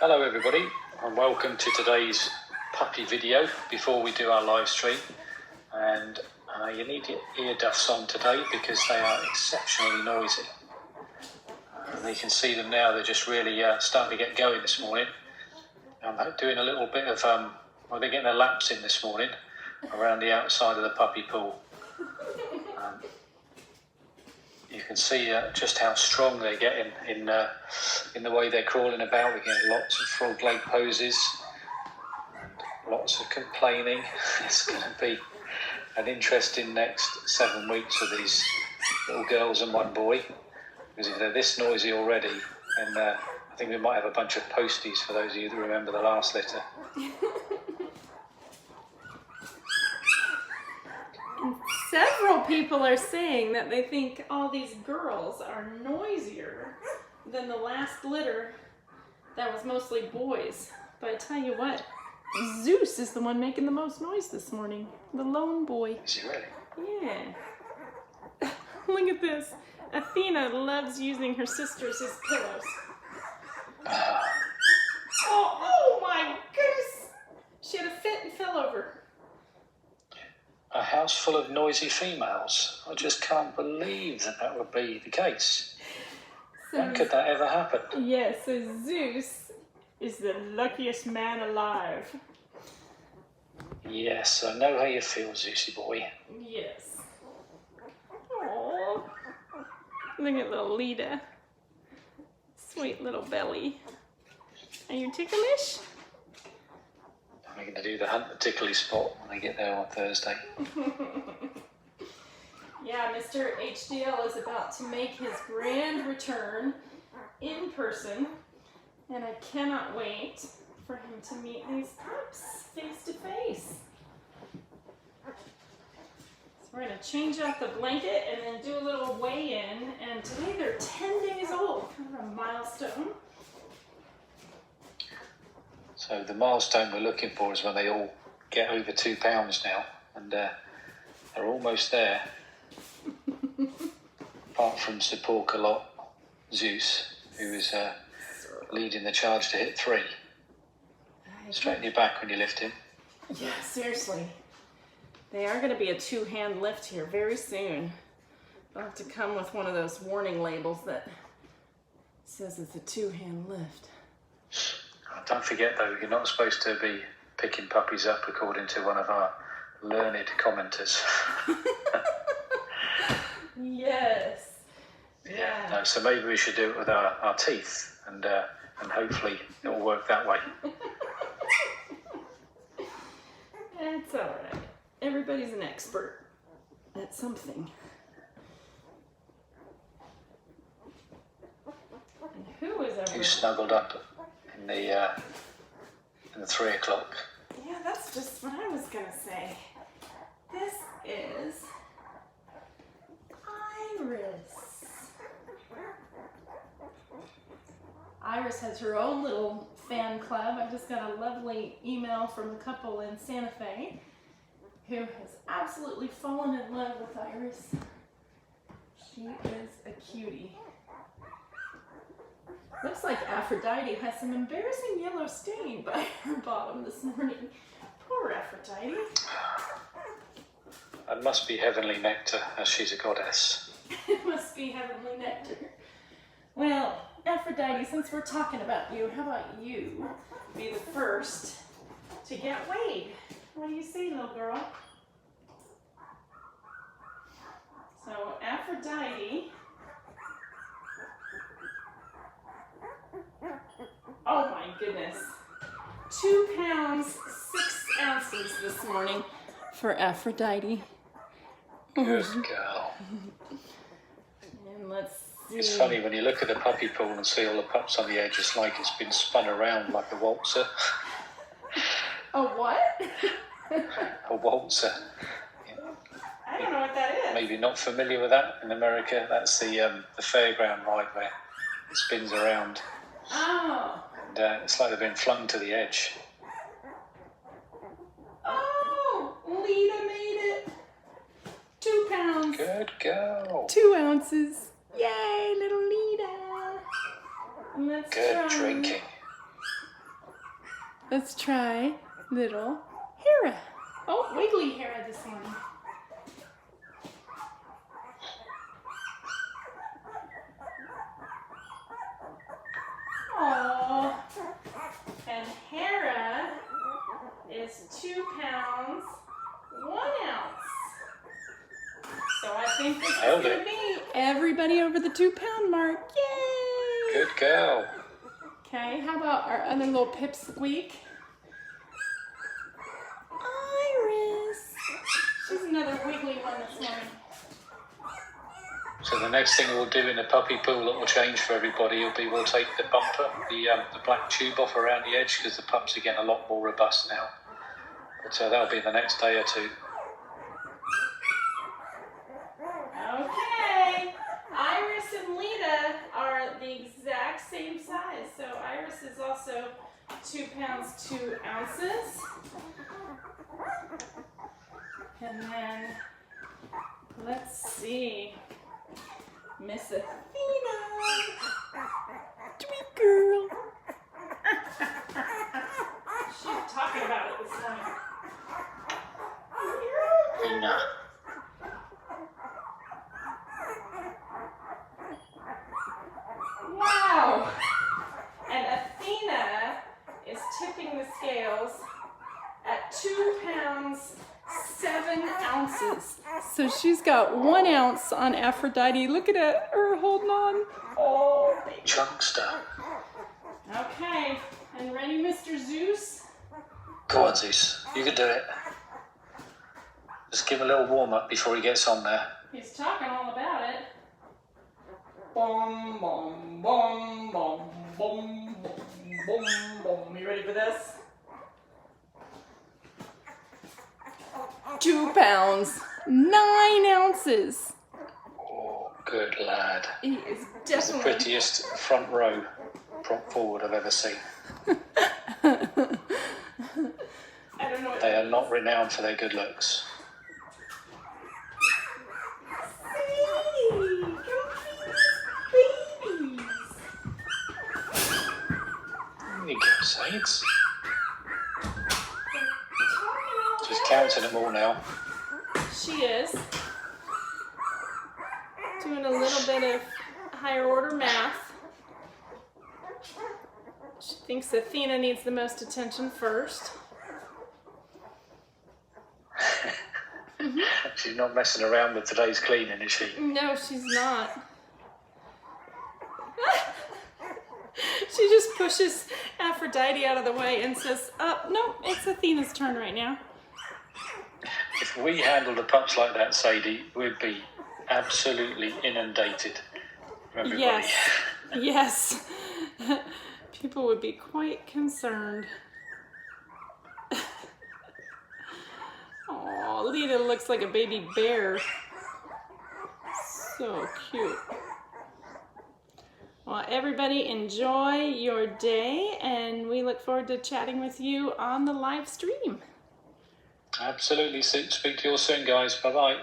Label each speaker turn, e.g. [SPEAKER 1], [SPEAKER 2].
[SPEAKER 1] Hello everybody and welcome to today's puppy video before we do our live stream. And you need your ear duffs on today because they are exceptionally noisy. And you can see them now, they're just really starting to get going this morning. I'm doing a little bit of, they're getting their laps in this morning around the outside of the puppy pool. You can see just how strong they're getting in the way they're crawling about. We're getting lots of frog leg poses and lots of complaining. It's going to be an interesting next 7 weeks with these little girls and one boy. Because if they're this noisy already, then I think we might have a bunch of posties for those of you that remember the last litter.
[SPEAKER 2] Several people are saying that they think all these girls are noisier than the last litter that was mostly boys. But I tell you what, Zeus is the one making the most noise this morning. The lone boy.
[SPEAKER 1] Is he really?
[SPEAKER 2] Yeah. Look at this. Athena loves using her sisters as pillows. Oh my goodness! She had a fit and fell over.
[SPEAKER 1] A house full of noisy females. I just can't believe that would be the case. When could that ever happen?
[SPEAKER 2] Yeah, so Zeus is the luckiest man alive.
[SPEAKER 1] Yes, I know how you feel, Zeusy boy.
[SPEAKER 2] Yes. Aww. Look at little Leda. Sweet little belly. Are you ticklish?
[SPEAKER 1] I'm going to do the hunt the tickly spot when I get there on Thursday.
[SPEAKER 2] Yeah, Mr. HDL is about to make his grand return in person, and I cannot wait for him to meet these pups face to face. So we're going to change out the blanket and then do a little weigh-in, and today they're 10 days old, kind of a milestone.
[SPEAKER 1] So the milestone we're looking for is when they all get over 2 pounds now, and they're almost there. Apart from support a lot, Zeus, who is leading the charge to hit 3. Straighten your back when you lift him.
[SPEAKER 2] Yeah, seriously. They are going to be a 2-hand lift here very soon. They'll have to come with one of those warning labels that says it's a 2-hand lift.
[SPEAKER 1] Don't forget though, you're not supposed to be picking puppies up according to one of our learned commenters.
[SPEAKER 2] Yes.
[SPEAKER 1] Yeah. No, so maybe we should do it with our teeth, and hopefully it will work that way.
[SPEAKER 2] It's all right. Everybody's an expert at something. And who is ever?
[SPEAKER 1] You snuggled up in the 3 o'clock.
[SPEAKER 2] Yeah, that's just what I was gonna say. This is Iris. Iris has her own little fan club. I just got a lovely email from a couple in Santa Fe who has absolutely fallen in love with Iris. She is a cutie. Looks like Aphrodite has some embarrassing yellow stain by her bottom this morning. Poor Aphrodite.
[SPEAKER 1] That must be heavenly nectar, as she's a goddess.
[SPEAKER 2] It must be heavenly nectar. Well, Aphrodite, since we're talking about you, how about you be the first to get weighed? What do you say, little girl? So, Aphrodite... Oh my goodness. 2 pounds, 6 ounces this morning for Aphrodite.
[SPEAKER 1] Good girl.
[SPEAKER 2] And let's see.
[SPEAKER 1] It's funny when you look at the puppy pool and see all the pups on the edge, it's like it's been spun around like a waltzer.
[SPEAKER 2] A what?
[SPEAKER 1] A waltzer.
[SPEAKER 2] I don't know what that is.
[SPEAKER 1] Maybe not familiar with that in America. That's the fairground ride where it spins around.
[SPEAKER 2] Oh.
[SPEAKER 1] And it's like they've been flung to the edge.
[SPEAKER 2] Oh, Leda made it. 2 pounds.
[SPEAKER 1] Good girl.
[SPEAKER 2] 2 ounces. Yay, little Leda. And let's
[SPEAKER 1] Good
[SPEAKER 2] try.
[SPEAKER 1] drinking.
[SPEAKER 2] Let's try little Hera. Oh, wiggly Hera this morning. Aww. And Hera is 2 pounds, 1 ounce. So I think this is going to be everybody over the 2 pound mark. Yay!
[SPEAKER 1] Good girl.
[SPEAKER 2] Okay, how about our other little pipsqueak? Iris. She's another wiggly one this morning.
[SPEAKER 1] So the next thing we'll do in the puppy pool that will change for everybody will be we'll take the bumper, the black tube off around the edge because the pups are getting a lot more robust now. But that'll be the next day or 2.
[SPEAKER 2] Okay, Iris and Leda are the exact same size. So Iris is also 2 pounds, 2 ounces. And then, let's see, Miss Athena. Sweet girl. She's talking about it this morning.
[SPEAKER 1] Athena.
[SPEAKER 2] Wow! And Athena is tipping the scales at 2 pounds, 7 ounces. So she's got 1 ounce on Aphrodite. Look at her holding on. Oh, baby.
[SPEAKER 1] Chunkster.
[SPEAKER 2] Okay, and ready, Mr. Zeus?
[SPEAKER 1] Go on, Zeus. You can do it. Just give him a little warm up before he gets on there.
[SPEAKER 2] He's talking all about it. Boom, boom, boom, boom, boom, boom, boom. You ready for this? 2 pounds, 9 ounces.
[SPEAKER 1] Oh, good lad.
[SPEAKER 2] He is
[SPEAKER 1] He's the
[SPEAKER 2] definitely
[SPEAKER 1] prettiest front row prop forward I've ever seen.
[SPEAKER 2] I don't know what
[SPEAKER 1] They are not renowned for their good looks.
[SPEAKER 2] Sadie, come feed these babies.
[SPEAKER 1] There you go, Sades. She's counting them all now.
[SPEAKER 2] She is doing a little bit of higher order math. She thinks Athena needs the most attention first.
[SPEAKER 1] She's not messing around with today's cleaning, is she?
[SPEAKER 2] No, she's not. She just pushes Aphrodite out of the way and says, no, it's Athena's turn right now.
[SPEAKER 1] If we handled the pups like that, Sadie, we'd be absolutely inundated from everybody.
[SPEAKER 2] Yes. People would be quite concerned. Oh, Leda looks like a baby bear. So cute. Well, everybody enjoy your day, and we look forward to chatting with you on the live stream.
[SPEAKER 1] Absolutely. Speak to you all soon, guys. Bye-bye.